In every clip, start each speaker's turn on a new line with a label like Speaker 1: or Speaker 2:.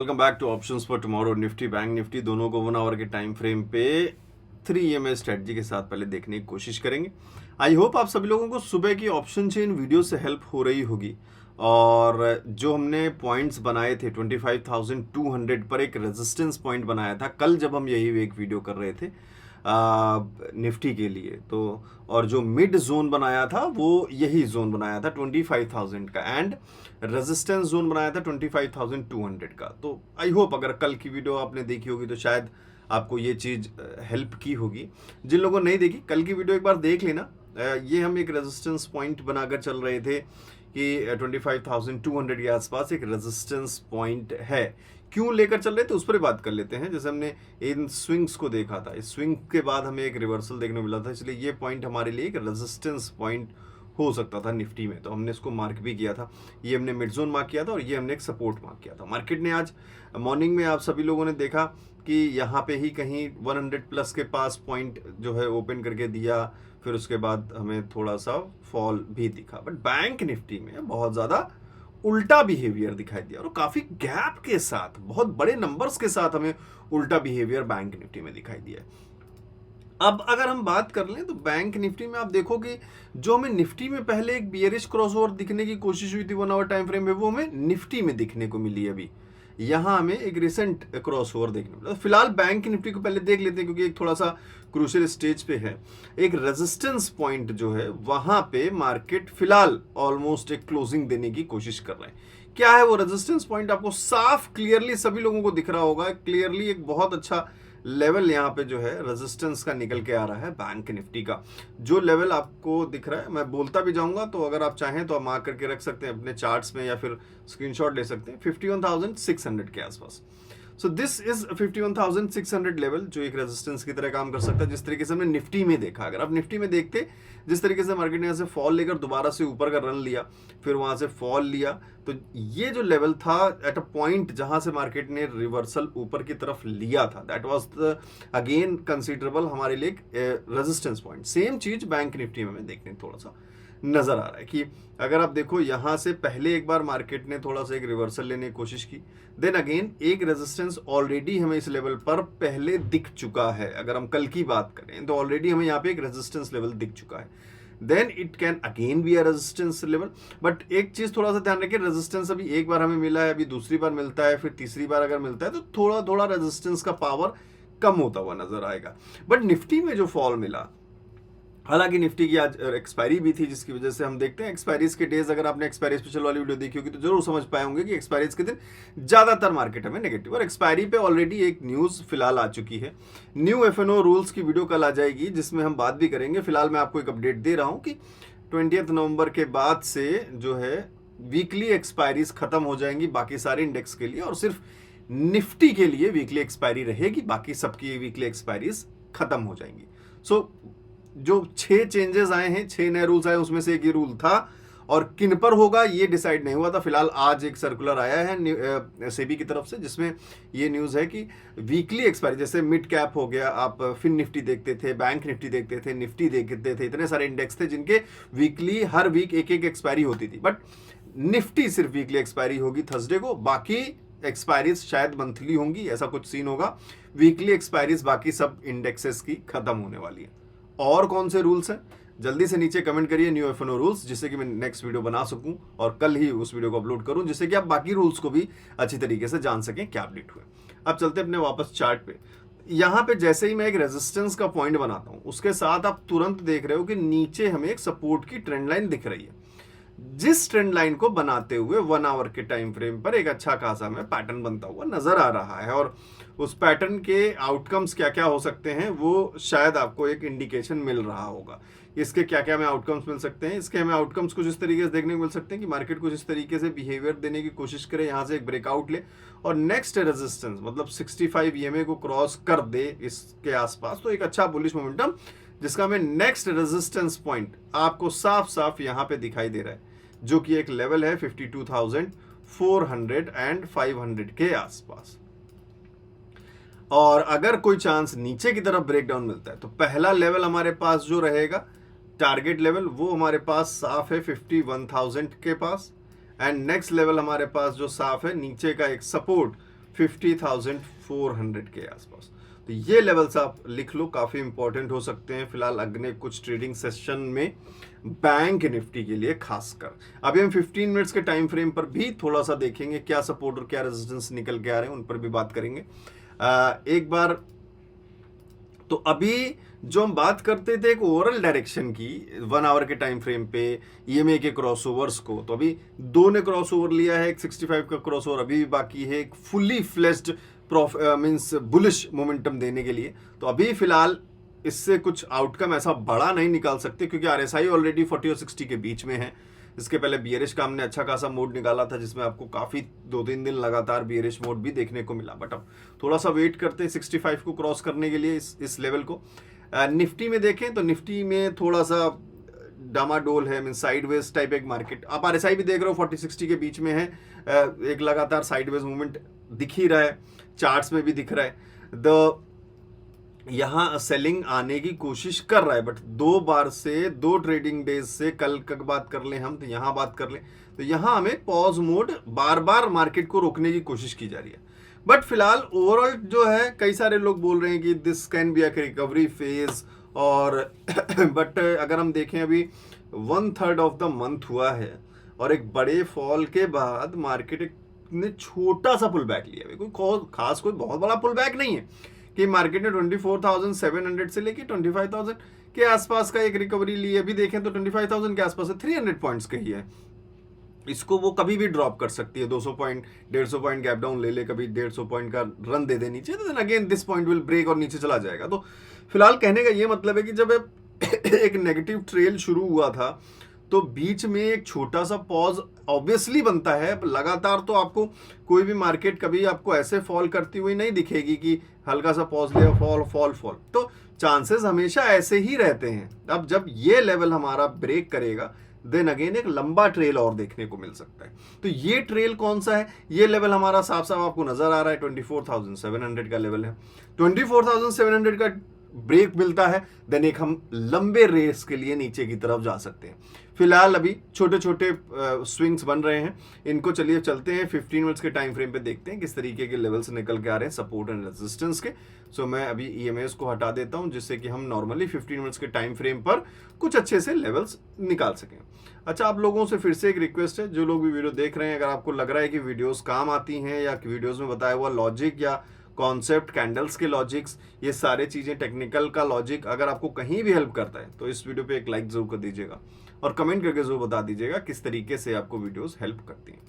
Speaker 1: Welcome back two options for tomorrow. Nifty bank Nifty दोनों को 1 hour के time frame पे 3 EMA स्ट्रेटजी के साथ पहले देखने की कोशिश करेंगे। आई होप आप सभी लोगों को सुबह की ऑप्शन चेन वीडियो से हेल्प हो रही होगी। और जो हमने पॉइंट्स बनाए थे 25,200 पर एक रेजिस्टेंस पॉइंट बनाया था कल जब हम यही एक वीडियो कर रहे थे निफ्टी के लिए, तो और जो मिड जोन बनाया था वो यही जोन बनाया था 25,000 का, एंड रेजिस्टेंस जोन बनाया था 25,200 का। तो आई होप अगर कल की वीडियो आपने देखी होगी तो शायद आपको ये चीज़ हेल्प की होगी। जिन लोगों ने नहीं देखी कल की वीडियो एक बार देख लेना। ये हम एक रेजिस्टेंस पॉइंट बनाकर चल रहे थे कि 25,200 के आसपास एक रेजिस्टेंस पॉइंट है। क्यों लेकर चल रहे थे उस पर बात कर लेते हैं। जैसे हमने इन स्विंग्स को देखा था, इस स्विंग के बाद हमें एक रिवर्सल देखने को मिला था, इसलिए ये पॉइंट हमारे लिए एक रेजिस्टेंस पॉइंट हो सकता था निफ्टी में, तो हमने इसको मार्क भी किया था। ये हमने मिड जोन मार्क किया था और ये हमने एक सपोर्ट मार्क किया था। मार्केट ने आज मॉर्निंग में आप सभी लोगों ने देखा कि यहाँ पे ही कहीं 100 प्लस के पास पॉइंट जो है ओपन करके दिया, फिर उसके बाद हमें थोड़ा सा फॉल भी दिखा। बट बैंक निफ्टी में बहुत ज़्यादा उल्टा बिहेवियर दिखाई दिया और काफ़ी गैप के साथ, बहुत बड़े नंबर्स के साथ हमें उल्टा बिहेवियर बैंक निफ्टी में दिखाई दिया। अब अगर हम बात कर लें तो बैंक निफ्टी में आप देखो कि जो हमें निफ्टी में पहले एक बियरिश क्रॉसओवर दिखने की कोशिश हुई थी 1 आवर टाइम फ्रेम में, वो हमें निफ्टी में दिखने को मिली अभी। यहाँ हमें एक रिसेंट क्रॉसओवर देखने को मिला। फिलहाल बैंक निफ्टी को पहले देख लेते हैं क्योंकि एक थोड़ा सा क्रूशियल स्टेज पे है। एक रेजिस्टेंस पॉइंट जो है वहां पे मार्केट फिलहाल ऑलमोस्ट एक क्लोजिंग देने की कोशिश कर रहे हैं। क्या है वो रेजिस्टेंस पॉइंट, आपको साफ क्लियरली सभी लोगों को दिख रहा होगा। क्लियरली एक बहुत अच्छा लेवल यहाँ पे जो है रेजिस्टेंस का निकल के आ रहा है बैंक निफ्टी का। जो लेवल आपको दिख रहा है मैं बोलता भी जाऊंगा, तो अगर आप चाहें तो आप मार्क करके रख सकते हैं अपने चार्ट्स में या फिर स्क्रीनशॉट ले सकते हैं 51,600 के आसपास। सो दिस इज 51,600 लेवल जो एक रेजिस्टेंस की तरह काम कर सकता है, जिस तरीके से हमने निफ्टी में देखा। अगर आप निफ्टी में देखते जिस तरीके से मार्केट ने यहाँ से फॉल लेकर दोबारा से ऊपर का रन लिया, फिर वहां से फॉल लिया, तो ये जो लेवल था एट अ पॉइंट जहां से मार्केट ने रिवर्सल ऊपर की तरफ लिया था, that was the again considerable हमारे लिए रेजिस्टेंस पॉइंट। सेम चीज बैंक निफ्टी में देखने थोड़ा सा नजर आ रहा है कि अगर आप देखो यहां से पहले एक बार मार्केट ने थोड़ा सा एक रिवर्सल लेने की कोशिश की, देन अगेन एक रेजिस्टेंस ऑलरेडी हमें इस लेवल पर पहले दिख चुका है। अगर हम कल की बात करें तो ऑलरेडी हमें यहाँ पे एक रेजिस्टेंस लेवल दिख चुका है, then it can again be a resistance level. But एक चीज थोड़ा सा ध्यान रखिए, रेजिस्टेंस अभी एक बार हमें मिला है, अभी दूसरी बार मिलता है, फिर तीसरी बार अगर मिलता है तो थोड़ा थोड़ा रेजिस्टेंस का पावर कम होता हुआ नजर आएगा। बट निफ्टी में जो फॉल मिला, हालांकि निफ्टी की आज एक्सपायरी भी थी जिसकी वजह से हम देखते हैं एक्सपायरीज के डेज, अगर आपने एक्सपायरी स्पेशल वाली वीडियो देखी होगी तो जरूर समझ पाए होंगे कि एक्सपायरीज के दिन ज्यादातर मार्केट हमें नेगेटिव, और एक्सपायरी पे ऑलरेडी एक न्यूज फिलहाल आ चुकी है। न्यू एफएनओ रूल्स की वीडियो कल आ जाएगी जिसमें हम बात भी करेंगे। फिलहाल मैं आपको एक अपडेट दे रहा हूं कि 20 नवंबर के बाद से जो है वीकली एक्सपायरीज खत्म हो जाएंगी बाकी सारे इंडेक्स के लिए, और सिर्फ निफ्टी के लिए वीकली एक्सपायरी रहेगी, बाकी सबकी वीकली एक्सपायरीज खत्म हो जाएंगी। सो जो 6 चेंजेस आए हैं, 6 नए रूल्स आए, उसमें से एक ये रूल था और किन पर होगा ये डिसाइड नहीं हुआ था। फिलहाल आज एक सर्कुलर आया है सेबी की तरफ से जिसमें ये न्यूज़ है कि वीकली एक्सपायरी, जैसे मिड कैप हो गया, आप फिन निफ्टी देखते थे, बैंक निफ्टी देखते थे, निफ्टी देखते थे, इतने सारे इंडेक्स थे जिनके वीकली हर वीक एक एक एक्सपायरी होती थी। बट निफ्टी सिर्फ वीकली एक्सपायरी होगी थर्सडे को, बाकी एक्सपायरीज शायद मंथली होंगी, ऐसा कुछ सीन होगा। वीकली एक्सपायरीज बाकी सब इंडेक्सेस की खत्म होने वाली है। और कौन से रूल्स हैं जल्दी से नीचे कमेंट करिए न्यू एफएनओ रूल्स, जिससे कि मैं नेक्स्ट वीडियो बना सकूं और कल ही उस वीडियो को अपलोड करूं, जिससे कि आप बाकी रूल्स को भी अच्छी तरीके से जान सकें क्या अपडेट हुए। अब चलते अपने वापस चार्ट पे। यहां पे जैसे ही मैं एक रेजिस्टेंस का पॉइंट बनाता हूं उसके साथ आप तुरंत देख रहे हो कि नीचे हमें एक सपोर्ट की ट्रेंड लाइन दिख रही है, जिस ट्रेंड लाइन को बनाते हुए 1 आवर के टाइम फ्रेम पर एक अच्छा खासा हमें पैटर्न बनता हुआ नजर आ रहा है। और उस पैटर्न के आउटकम्स क्या क्या हो सकते हैं वो शायद आपको एक इंडिकेशन मिल रहा होगा। इसके क्या क्या हमें आउटकम्स मिल सकते हैं, इसके हमें आउटकम्स कुछ इस तरीके से देखने को मिल सकते हैं कि मार्केट कुछ इस तरीके से बिहेवियर देने की कोशिश करे, यहाँ से एक ब्रेकआउट ले और नेक्स्ट रेजिस्टेंस मतलब 65 EMA को क्रॉस कर दे इसके आसपास, तो एक अच्छा बुलिश मोमेंटम जिसका हमें नेक्स्ट रेजिस्टेंस पॉइंट आपको साफ साफ यहाँ पे दिखाई दे रहा है, जो कि एक लेवल है 52,400 एंड 500 के आसपास। और अगर कोई चांस नीचे की तरफ ब्रेकडाउन मिलता है तो पहला लेवल हमारे पास जो रहेगा टारगेट लेवल, वो हमारे पास साफ है 51,000 के पास, एंड नेक्स्ट लेवल हमारे पास जो साफ है नीचे का एक सपोर्ट 50,400 के आसपास। तो ये लेवल्स आप लिख लो, काफ़ी इंपॉर्टेंट हो सकते हैं फिलहाल अगले कुछ ट्रेडिंग सेशन में बैंक निफ्टी के लिए खासकर। अभी हम 15 मिनट्स के टाइम फ्रेम पर भी थोड़ा सा देखेंगे, क्या सपोर्ट और क्या रेजिस्टेंस निकल के आ रहे हैं, उन पर भी बात करेंगे। एक बार तो अभी जो हम बात करते थे एक ओवरऑल डायरेक्शन की 1 आवर के टाइम फ्रेम पे ईएमए के क्रॉसओवर्स को, तो अभी दो ने क्रॉसओवर लिया है, एक 65 का क्रॉसओवर अभी भी बाकी है, एक fully fleshed means bullish momentum देने के लिए। तो अभी फिलहाल इससे कुछ आउटकम ऐसा बड़ा नहीं निकाल सकते क्योंकि आरएसआई ऑलरेडी 40 और 60 के बीच में है। इसके पहले बियरिश का हमने अच्छा खासा मोड निकाला था जिसमें आपको काफी 2-3 दिन लगातार बियरिश मोड भी देखने को मिला, बट अब थोड़ा सा वेट करते हैं 65 को क्रॉस करने के लिए इस लेवल को। निफ्टी में देखें तो निफ्टी में थोड़ा सा डामाडोल है, मीन साइडवेज टाइप एक मार्केट। आप आरएसआई भी देख रहे हो 40-60 के बीच में है, एक लगातार साइडवेज मूवमेंट दिख ही रहा है, चार्ट्स में भी दिख रहा है। यहाँ सेलिंग आने की कोशिश कर रहा है, बट 2 बार से 2 ट्रेडिंग डेज से कल तक बात कर लें हम, तो यहाँ बात कर लें तो यहाँ हमें पॉज मोड बार बार मार्केट को रोकने की कोशिश की जा रही है। बट फिलहाल ओवरऑल जो है कई सारे लोग बोल रहे हैं कि this can be a recovery phase, और बट अगर हम देखें अभी 1/3 ऑफ द मंथ हुआ है और एक बड़े फॉल के बाद मार्केट ने छोटा सा पुल बैक लिया है, कोई खास कोई बहुत बड़ा पुल बैक नहीं है कि मार्केट ने 24,700 से लेके 25,000 के आसपास का एक रिकवरी ली है। अभी देखें तो 25,000 के आसपास है, 300 पॉइंट्स का ही है। इसको वो कभी भी ड्रॉप कर सकती है, 200 पॉइंट 150 पॉइंट गैप डाउन ले ले, कभी 150 पॉइंट का रन दे नीचे, तो again this point will break और नीचे चला जाएगा। तो फिलहाल कहने का ये मतलब है कि जब एक नेगेटिव ट्रेल शुरू हुआ था तो बीच में एक छोटा सा पॉज ऑब्वियसली बनता है। लगातार तो आपको कोई भी मार्केट कभी आपको ऐसे फॉल करती हुई नहीं दिखेगी कि हल्का सा पॉज लिया फॉल फॉल फॉल, तो चांसेस हमेशा ऐसे ही रहते हैं। अब जब ये लेवल हमारा ब्रेक करेगा देन अगेन एक लंबा ट्रेल और देखने को मिल सकता है। तो ये ट्रेल कौन सा है, ये लेवल हमारा साफ साफ आपको नजर आ रहा है, 24,700 का लेवल है। 24,700 का ब्रेक मिलता है देन एक हम लंबे रेस के लिए नीचे की तरफ जा सकते हैं। फिलहाल अभी छोटे छोटे स्विंग्स बन रहे हैं, इनको चलिए चलते हैं 15 मिनट्स के टाइम फ्रेम पे, देखते हैं किस तरीके के लेवल्स निकल के आ रहे हैं सपोर्ट एंड रेजिस्टेंस के। सो मैं अभी ईएमएस को हटा देता हूं जिससे कि हम नॉर्मली 15 मिनट्स के टाइम फ्रेम पर कुछ अच्छे से लेवल्स निकाल सकें। अच्छा, आप लोगों से फिर से एक रिक्वेस्ट है, जो लोग भी वीडियो देख रहे हैं, अगर आपको लग रहा है कि वीडियोस काम आती हैं या वीडियोस में बताया हुआ लॉजिक या कॉन्सेप्ट, कैंडल्स के लॉजिक्स, ये सारे चीजें टेक्निकल का लॉजिक अगर आपको कहीं भी हेल्प करता है तो इस वीडियो पे एक लाइक जरूर कर दीजिएगा और कमेंट करके जरूर बता दीजिएगा किस तरीके से आपको वीडियोस हेल्प करती हैं।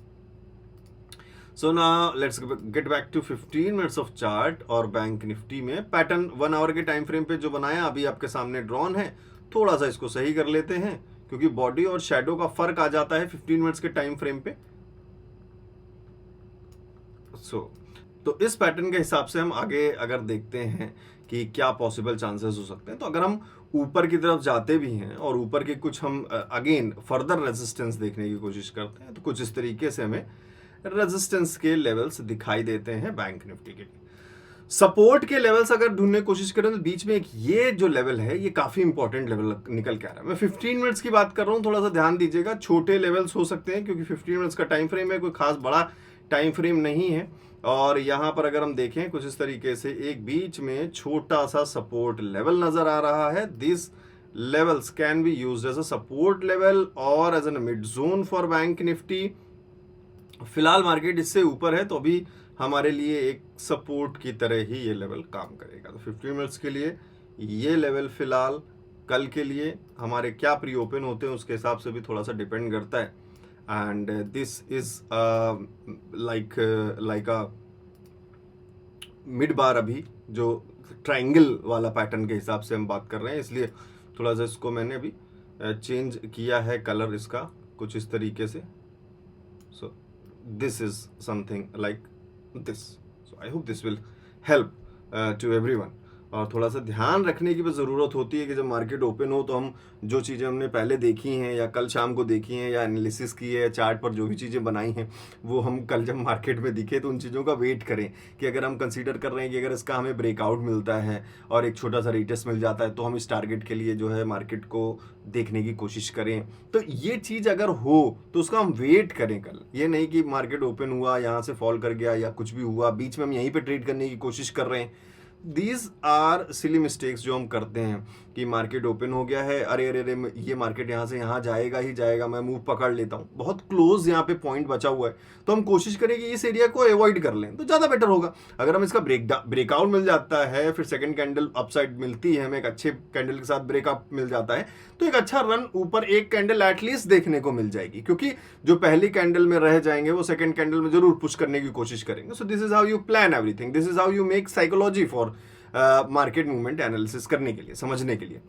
Speaker 1: So now let's get back to 15 minutes of chart और बैंक निफ्टी में पैटर्न 1 आवर के टाइम फ्रेम पे जो बनाया अभी आपके सामने ड्रॉन है, थोड़ा सा इसको सही कर लेते हैं क्योंकि बॉडी और शैडो का फर्क आ जाता है 15 मिनट्स के टाइम फ्रेम पे। तो इस पैटर्न के हिसाब से हम आगे अगर देखते हैं कि क्या पॉसिबल चांसेस हो सकते हैं, तो अगर हम ऊपर की तरफ जाते भी हैं और ऊपर के कुछ हम अगेन फर्दर रेजिस्टेंस देखने की कोशिश करते हैं तो कुछ इस तरीके से हमें रेजिस्टेंस के लेवल्स दिखाई देते हैं बैंक निफ्टी के लिए। सपोर्ट के लेवल्स अगर ढूंढने की कोशिश करें तो बीच में एक ये जो लेवल है ये काफी इंपॉर्टेंट लेवल निकल के आ रहा है। मैं 15 मिनट्स की बात कर रहा हूं, थोड़ा सा ध्यान दीजिएगा, छोटे लेवल्स हो सकते हैं क्योंकि 15 मिनट्स का टाइम फ्रेम है, कोई खास बड़ा टाइम फ्रेम नहीं है। और यहां पर अगर हम देखें कुछ इस तरीके से एक बीच में छोटा सा सपोर्ट लेवल नजर आ रहा है। This levels can be used as a support level और as an mid zone for bank Nifty. फिलहाल मार्केट इससे ऊपर है तो अभी हमारे लिए एक सपोर्ट की तरह ही ये लेवल काम करेगा। तो 15 मिनट्स के लिए ये लेवल फिलहाल, कल के लिए हमारे क्या प्री ओपन होते हैं उसके हिसाब से भी थोड़ा सा डिपेंड करता है। And this is like a mid bar, अभी जो ट्रायंगल वाला पैटर्न के हिसाब से हम बात कर रहे हैं, इसलिए थोड़ा सा इसको मैंने अभी चेंज किया है कलर इसका कुछ इस तरीके से। सो this is something like this. So I hope this will help to everyone. और थोड़ा सा ध्यान रखने की भी ज़रूरत होती है कि जब मार्केट ओपन हो तो हम जो चीज़ें हमने पहले देखी हैं या कल शाम को देखी हैं या एनालिसिस की है या चार्ट पर जो भी चीज़ें बनाई हैं वो हम कल जब मार्केट में दिखे तो उन चीज़ों का वेट करें कि अगर हम कंसीडर कर रहे हैं कि अगर इसका हमें ब्रेकआउट मिलता है और एक छोटा सा रिटेस्ट मिल जाता है तो हम इस टारगेट के लिए जो है मार्केट को देखने की कोशिश करें। तो ये चीज़ अगर हो तो उसका हम वेट करें कल, ये नहीं कि मार्केट ओपन हुआ यहाँ से फॉल कर गया या कुछ भी हुआ बीच में हम यहीं पे ट्रेड करने की कोशिश कर रहे हैं। दीज आर सिली मिस्टेक्स जो हम करते हैं कि मार्केट ओपन हो गया है, अरे अरे अरे ये मार्केट यहाँ से यहाँ जाएगा ही जाएगा, मैं मूव पकड़ लेता हूँ, बहुत क्लोज यहाँ पे पॉइंट बचा हुआ है तो हम कोशिश करें कि इस एरिया को अवॉइड कर लें तो ज़्यादा बेटर होगा। अगर हम इसका ब्रेकआउट मिल जाता है, फिर सेकंड कैंडल अपसाइड मिलती है हमें, एक अच्छे कैंडल के साथ ब्रेकअप मिल जाता है तो एक अच्छा रन ऊपर एक कैंडल एटलीस्ट देखने को मिल जाएगी, क्योंकि जो पहली कैंडल में रह जाएंगे वो सेकंड कैंडल में जरूर पुश करने की कोशिश करेंगे। So this is how you plan everything, this is how you make psychology for market movement analysis करने के लिए, समझने के लिए।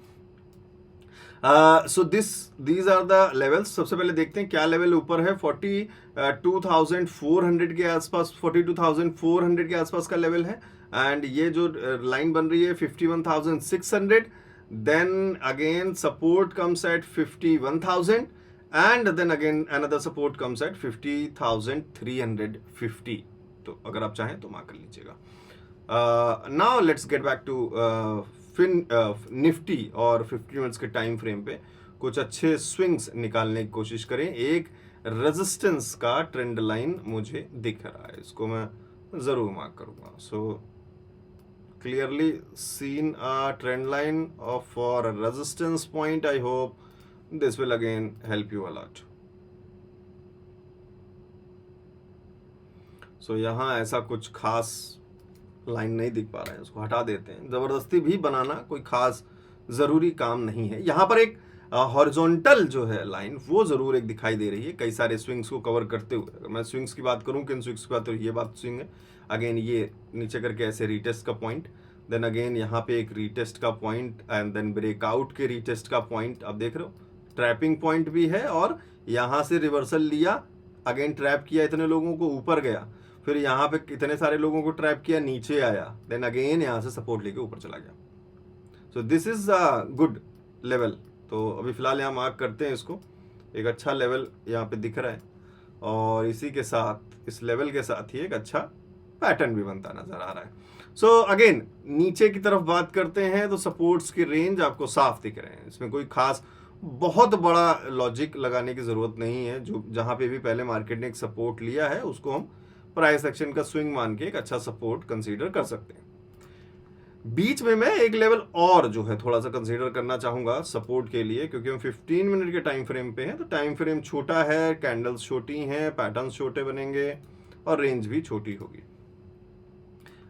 Speaker 1: So these are the levels. सबसे पहले देखते हैं क्या लेवल ऊपर है। 42,400 के आसपास, 42,400 के आसपास का लेवल है। एंड ये जो लाइन बन रही है 51,600, then again support comes at 51,000 and then again another support comes at 50,350। तो अगर आप चाहें तो मार्क कर लीजिएगा। Now let's get back to Nifty और 50 मिनट्स के टाइम फ्रेम पे कुछ अच्छे स्विंग्स निकालने की कोशिश करें। एक रेजिस्टेंस का ट्रेंड लाइन मुझे दिख रहा है, इसको मैं ज़रूर मार्क करूँगा। So clearly seen a trend line of for a resistance point. I hope this will again help you a lot. So यहाँ ऐसा कुछ खास लाइन नहीं दिख पा रहा है, उसको हटा देते हैं। जबरदस्ती भी बनाना कोई खास जरूरी काम नहीं है। यहाँ पर एक हॉरिजॉन्टल जो है लाइन वो जरूर एक दिखाई दे रही है कई सारे स्विंग्स को कवर करते हुए। अगर मैं स्विंग्स की बात करूं, किन स्विंग्स की बात करूं, ये बात स्विंग है। अगेन ये नीचे करके ऐसे रीटेस्ट का पॉइंट, देन अगेन यहाँ पे एक रीटेस्ट का पॉइंट एंड देन ब्रेकआउट के रीटेस्ट का पॉइंट। आप देख रहे हो ट्रैपिंग पॉइंट भी है और यहाँ से रिवर्सल लिया, अगेन ट्रैप किया, इतने लोगों को ऊपर गया, फिर यहाँ पे कितने सारे लोगों को ट्रैप किया, नीचे आया, देन अगेन यहाँ से सपोर्ट लेके ऊपर चला गया। सो this is a good level. तो अभी फिलहाल यहाँ मार्क करते हैं इसको, एक अच्छा लेवल यहाँ पे दिख रहा है और इसी के साथ इस लेवल के साथ ही एक अच्छा पैटर्न भी बनता नजर आ रहा है। सो अगेन नीचे की तरफ बात करते हैं तो सपोर्ट्स की रेंज आपको साफ दिख रहे हैं, इसमें कोई खास बहुत बड़ा लॉजिक लगाने की जरूरत नहीं है। जो जहाँ पे भी पहले मार्केट ने एक सपोर्ट लिया है उसको हम प्राइस एक्शन का स्विंग मान के एक अच्छा सपोर्ट कंसीडर कर सकते हैं। बीच में मैं एक लेवल और जो है थोड़ा सा कंसीडर करना चाहूंगा सपोर्ट के लिए, क्योंकि हम 15 मिनट के टाइम फ्रेम पे हैं तो टाइम फ्रेम छोटा है, कैंडल्स छोटी हैं, पैटर्न्स छोटे बनेंगे और रेंज भी छोटी होगी।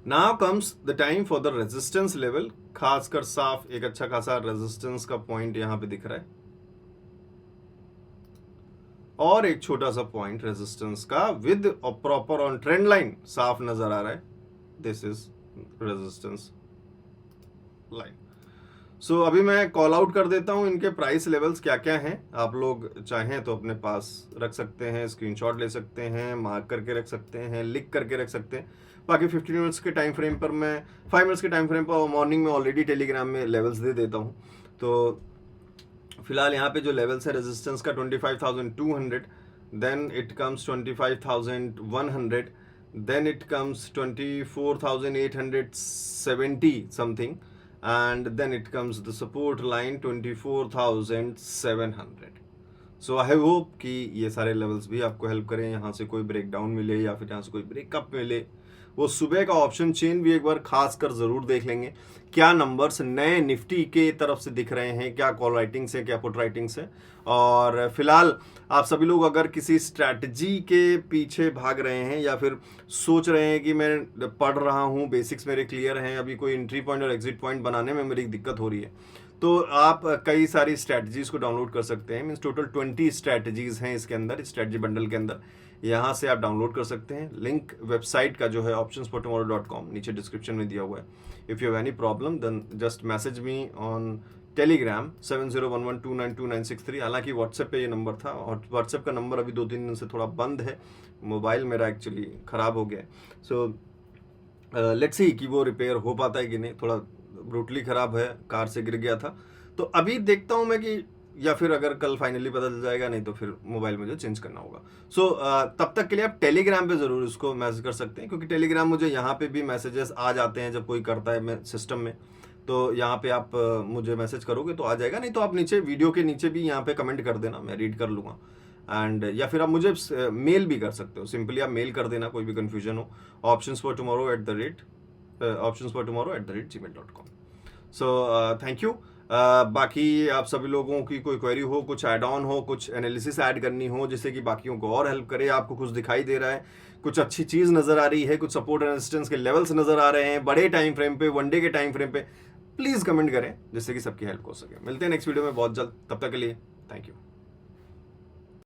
Speaker 1: Now comes the time for the resistance level. खासकर साफ एक अच्छा खासा रेजिस्टेंस का पॉइंट यहां पे दिख रहा है और एक छोटा सा पॉइंट रेजिस्टेंस का with proper on trend line साफ नजर आ रहा है। This is resistance line. So अभी मैं कॉल आउट कर देता हूं इनके प्राइस लेवल्स क्या क्या हैं। आप लोग चाहें तो अपने पास रख सकते हैं, स्क्रीनशॉट ले सकते हैं, मार्क करके रख सकते हैं, लिख करके रख सकते हैं। बाकी 15 मिनट्स के टाइम फ्रेम पर मैं 5 मिनट्स के टाइम फ्रेम पर मॉर्निंग में ऑलरेडी टेलीग्राम में लेवल्स दे देता हूं। तो फिलहाल यहाँ पे जो लेवल्स है रेजिस्टेंस का 25,200, then it comes 25,100, then it comes 24,870 something and then it comes the support line 24,700. So I hope कि ये सारे लेवल्स भी आपको हेल्प करें, यहाँ से कोई ब्रेकडाउन मिले या फिर यहाँ से कोई ब्रेकअप मिले। वो सुबह का ऑप्शन चेन भी एक बार खास कर जरूर देख लेंगे, क्या नंबर्स नए निफ्टी के तरफ से दिख रहे हैं, क्या कॉल राइटिंग से, क्या पुट राइटिंग से। और फिलहाल आप सभी लोग अगर किसी स्ट्रैटेजी के पीछे भाग रहे हैं या फिर सोच रहे हैं कि मैं पढ़ रहा हूँ, बेसिक्स मेरे क्लियर हैं, अभी कोई एंट्री पॉइंट और एग्जिट पॉइंट बनाने में मेरी दिक्कत हो रही है, तो आप कई सारी स्ट्रैटेजीज को डाउनलोड कर सकते हैं। मीन्स टोटल 20 स्ट्रैटेजीज हैं इसके अंदर, स्ट्रैटेजी बंडल के अंदर, यहाँ से आप डाउनलोड कर सकते हैं। लिंक वेबसाइट का जो है optionsfortomorrow.com नीचे डिस्क्रिप्शन में दिया हुआ है। If you have any problem then just message me on Telegram 7011292963। हालांकि व्हाट्सएप पे ये नंबर था और व्हाट्सएप का नंबर अभी 2-3 दिन से थोड़ा बंद है, मोबाइल मेरा एक्चुअली ख़राब हो गया है। सो लेट्स सी कि वो रिपेयर हो पाता है कि नहीं, थोड़ा ब्रूटली ख़राब है, कार से गिर गया था। तो अभी देखता हूँ मैं कि या फिर अगर कल फाइनली पता चल जाएगा, नहीं तो फिर मोबाइल मुझे चेंज करना होगा। सो तब तक के लिए आप टेलीग्राम पे ज़रूर इसको मैसेज कर सकते हैं, क्योंकि टेलीग्राम मुझे यहाँ पे भी मैसेजेस आ जाते हैं जब कोई करता है मैं सिस्टम में, तो यहाँ पे आप मुझे मैसेज करोगे तो आ जाएगा, नहीं तो आप नीचे वीडियो के नीचे भी यहाँ पे कमेंट कर देना, मैं रीड कर लूँगा। एंड या फिर आप मुझे मेल भी कर सकते हो, सिंपली आप मेल कर देना कोई भी कन्फ्यूजन हो, optionsfortomorrow@gmail.com। So thank you. बाकी आप सभी लोगों की कोई क्वेरी हो, कुछ ऐड ऑन हो, कुछ एनालिसिस ऐड करनी हो जिससे कि बाकियों को और हेल्प करे, आपको कुछ दिखाई दे रहा है, कुछ अच्छी चीज़ नज़र आ रही है, कुछ सपोर्ट एंड रेजिस्टेंस के लेवल्स नज़र आ रहे हैं बड़े टाइम फ्रेम पे, वनडे के टाइम फ्रेम पे, प्लीज़ कमेंट करें जिससे कि सबकी हेल्प हो सके। मिलते हैं नेक्स्ट वीडियो में बहुत जल्द, तब तक के लिए थैंक यू।